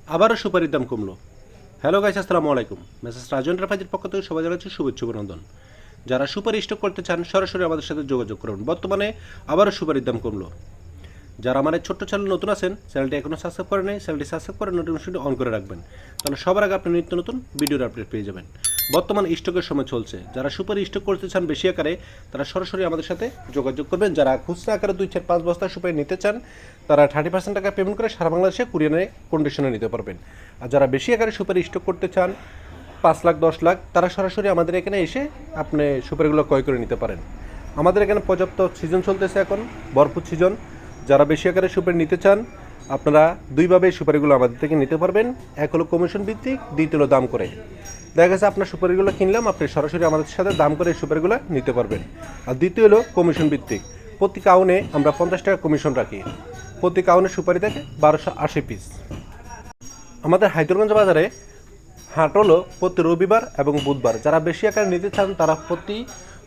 আবারও সুপারির দাম কমলো। হ্যালো গাইস, আসসালামু আলাইকুম। মেসেজ রাজু এন্টারপ্রাইজের পক্ষ থেকে সবাই জানাচ্ছি শুভেচ্ছা অভিনন্দন। যারা সুপারি স্টক করতে চান সরাসরি আমাদের সাথে যোগাযোগ করুন। বর্তমানে আবারও সুপারির দাম কমলো। যারা আমার এই ছোট্ট চ্যানেল নতুন আছেন, চ্যানেলটি এখনও সাবস্ক্রাইব করে নেই, চ্যানেলটি সাবস্ক্রাইব করে নোটিফিকেশনটি অন করে রাখবেন, তাহলে সবার আগে আপনি নিত্য নতুন ভিডিওর আপডেট পেয়ে যাবেন। বর্তমান স্টকের সময় চলছে, যারা সুপারি স্টক করতে চান বেশি আকারে তারা সরাসরি আমাদের সাথে যোগাযোগ করবেন। যারা খুচরা আকারে 2, 4, 5 বস্তা সুপারি নিতে চান তারা 30% টাকা পেমেন্ট করে সারা বাংলাদেশে কুরিয়ারে কন্ডিশনে নিতে পারবেন। আর যারা বেশি আকারে সুপারি স্টক করতে চান 5 লাখ 10 লাখ তারা সরাসরি আমাদের এখানে এসে আপনি সুপারিগুলো ক্রয় করে নিতে পারেন। আমাদের এখানে পর্যাপ্ত সিজন চলতেছে, এখন ভরপুর সিজন। যারা বেশি আকারে সুপারি নিতে চান আপনারা দুইভাবে সুপারিগুলো আমাদের থেকে নিতে পারবেন। এক হলো কমিশন ভিত্তিক, দ্বিতীয় হলো দাম করে। দেখা গেছে আপনার সুপারিগুলো কিনলাম, আপনি সরাসরি আমাদের সাথে দাম করে এই সুপারিগুলো নিতে পারবেন। আর দ্বিতীয় হলো কমিশন ভিত্তিক। প্রতি কাউনে আমরা 50 টাকা কমিশন রাখি। প্রতি কাউনে সুপারি থাকে 1280 পিস। আমাদের হায়দ্রগঞ্জ বাজারে হাট হলো প্রতি রবিবার এবং বুধবার। যারা বেশি আকারে নিতে চান তারা প্রতি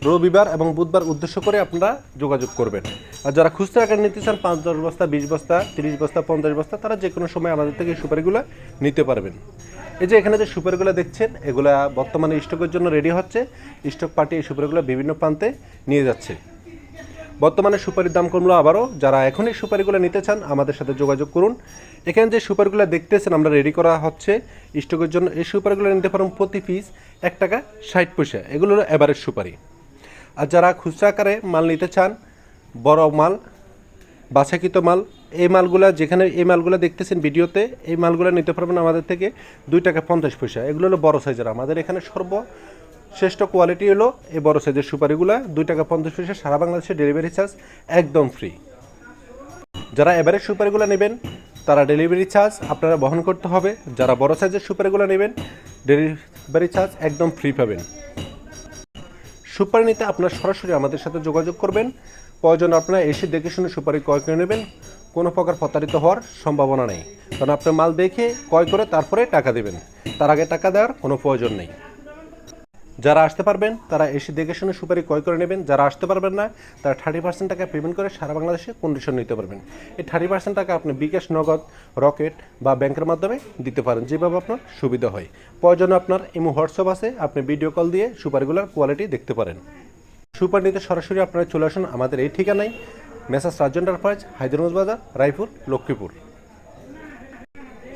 রবিবার এবং বুধবার উদ্দেশ্য করে আপনারা যোগাযোগ করবেন। আর যারা খুচরা আকারে নিতে চান 5-10 বস্তা, 20 বস্তা, 30 বস্তা, 50 বস্তা তারা যে কোনো সময় আমাদের থেকে এই সুপারিগুলো নিতে পারবেন। এই যে এখানে যে সুপারিগুলো দেখছেন এগুলা বর্তমানে স্টকের জন্য রেডি হচ্ছে। স্টক পার্টি এই সুপারিগুলো বিভিন্ন প্রান্তে নিয়ে যাচ্ছে। বর্তমানে সুপারির দাম কমলো আবারও। যারা এখনই সুপারিগুলো নিতে চান আমাদের সাথে যোগাযোগ করুন। এখানে যে সুপারিগুলো দেখতেছেন আমরা রেডি করা হচ্ছে স্টকের জন্য, এই সুপারিগুলো নিতে পারেন প্রতি পিস 1 টাকা 60 পয়সা। এগুলো হলো এভারেজ সুপারি। আর যারা খুচরা আকারে মাল নিতে চান, বড় মাল, বাছাকৃত মাল, এই মালগুলা যেখানে এই মালগুলো দেখতেছেন ভিডিওতে, এই মালগুলো নিতে পারবেন আমাদের থেকে 2 টাকা 50 পয়সা। এগুলো হলো বড় সাইজের। আমাদের এখানে সর্বশ্রেষ্ঠ কোয়ালিটি হলো এই বড় সাইজের সুপারিগুলো। 2 টাকা 50 পয়সা, সারা বাংলাদেশে ডেলিভারি চার্জ একদম ফ্রি। যারা এভারেজ সুপারিগুলো নেবেন তারা ডেলিভারি চার্জ আপনারা বহন করতে হবে। যারা বড় সাইজের সুপারিগুলো নেবেন ডেলিভারি চার্জ একদম ফ্রি পাবেন। সুপারি নিতে আপনারা সরাসরি আমাদের সাথে যোগাযোগ করবেন। প্রয়োজন আপনারা এসে দেখে শুনে সুপারি ক্রয় করে নেবেন। কোনো প্রকার প্রতারিত হওয়ার সম্ভাবনা নেই, কারণ আপনার মাল দেখে ক্রয় করে তারপরে টাকা দেবেন। তার আগে টাকা দেওয়ার কোনো প্রয়োজন নেই। যারা আসতে পারবেন তারা এসে দেখে শুনে সুপারি ক্রয় করে নেবেন। যারা আসতে পারবেন না তারা 30% টাকা পেমেন্ট করে সারা বাংলাদেশে কন্ডিশন নিতে পারবেন। এই 30% টাকা আপনি বিকাশ, নগদ, রকেট বা ব্যাংকের মাধ্যমে দিতে পারেন, যেভাবে আপনার সুবিধা হয়। প্রয়োজনে আপনার ইমো, হোয়াটসঅ্যাপ আছে, আপনি ভিডিও কল দিয়ে সুপারিগুলোর কোয়ালিটি দেখতে পারেন। সুপারি নিতে সরাসরি আপনারা চলে আসুন আমাদের এই ঠিকানায়, মেসাজ রাজু এন্টারপ্রাইজ, হায়দ্রগঞ্জ বাজার, রায়পুর, লক্ষ্মীপুর।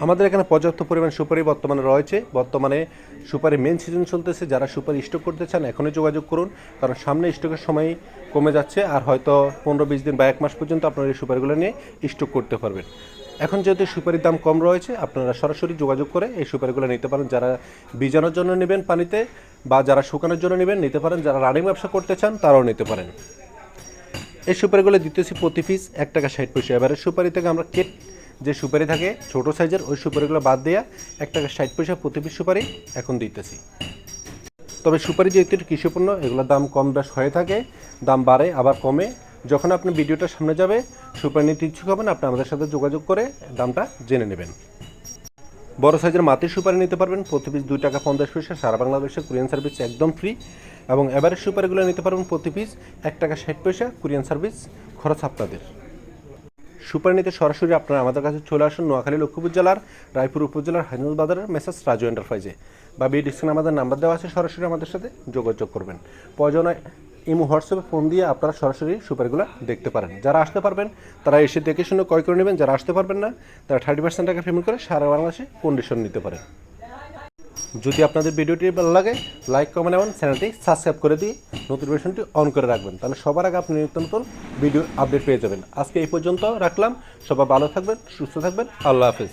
আমাদের এখানে পর্যাপ্ত পরিমাণ সুপারি বর্তমানে রয়েছে। বর্তমানে সুপারি মেন সিজন চলতেছে। যারা সুপারি স্টক করতে চান এখনই যোগাযোগ করুন, কারণ সামনে স্টকের সময় কমে যাচ্ছে। আর হয়তো 15-20 দিন বা 1 মাস পর্যন্ত আপনারা এই সুপারিগুলো নিয়ে স্টক করতে পারবেন। এখন যেহেতু সুপারির দাম কম রয়েছে আপনারা সরাসরি যোগাযোগ করে এই সুপারিগুলো নিতে পারেন। যারা বীজানোর জন্য নেবেন পানিতে, বা যারা শুকানোর জন্য নেবেন নিতে পারেন। যারা রানিং ব্যবসা করতে চান তারাও নিতে পারেন। এই সুপারিগুলো দিতেছি প্রতি পিস 1 টাকা 60 পয়সা। এবারে সুপারি থেকে আমরা কেট যে সুপারি থাকে ছোটো সাইজের, ওই সুপারিগুলো বাদ দেওয়া 1 টাকা 60 পয়সা প্রতি পিস সুপারি এখন দিতেছি। তবে সুপারি যেহেতু কৃষিপণ্য, এগুলোর দাম কম বেশ হয়ে থাকে, দাম বাড়ে আবার কমে। যখন আপনি ভিডিওটা সামনে যাবে সুপারি নিতে ইচ্ছুক হবেন, আপনি আমাদের সাথে যোগাযোগ করে দামটা জেনে নেবেন। বড় সাইজের মাটির সুপারি নিতে পারবেন প্রতি পিস 2 টাকা 50 পয়সা, সারা বাংলাদেশে কুরিয়ান সার্ভিস একদম ফ্রি। এবং এভারেজ সুপারিগুলো নিতে পারবেন প্রতি পিস 1 টাকা 60 পয়সা, কুরিয়ান সার্ভিস খরচ আপনাদের। সুপারি নিতে সরাসরি আপনারা আমাদের কাছে চলে আসুন নোয়াখালী, লক্ষ্মীপুর জেলার রায়পুর উপজেলার হায়দ্রগঞ্জ বাজারের মেসাজ রাজু এন্টারপ্রাইজে, বা ডিসক্রিপশনে আমাদের নাম্বার দেওয়া আছে, সরাসরি আমাদের সাথে যোগাযোগ করবেন। প্রয়োজনে ইমো, হোয়াটসঅ্যাপে ফোন দিয়ে আপনারা সরাসরি সুপারিগুলো দেখতে পারেন। যারা আসতে পারবেন তারা এসে দেখে শুনে ক্রয় করে নেবেন। যারা আসতে পারবেন না তারা 30% টাকা পেমেন্ট করে সারা বাংলাদেশে কন্ডিশন নিতে পারেন। যদি আপনাদের ভিডিওটি ভালো লাগে লাইক, কমেন্ট এবং চ্যানেলটি সাবস্ক্রাইব করে দিয়ে নোটিফিকেশনটি অন করে রাখবেন, তাহলে সবার আগে আপনি নিত্য নতুন ভিডিও আপডেট পেয়ে যাবেন। আজকে এই পর্যন্ত রাখলাম। সবাই ভালো থাকবেন, সুস্থ থাকবেন। আল্লাহ হাফেজ।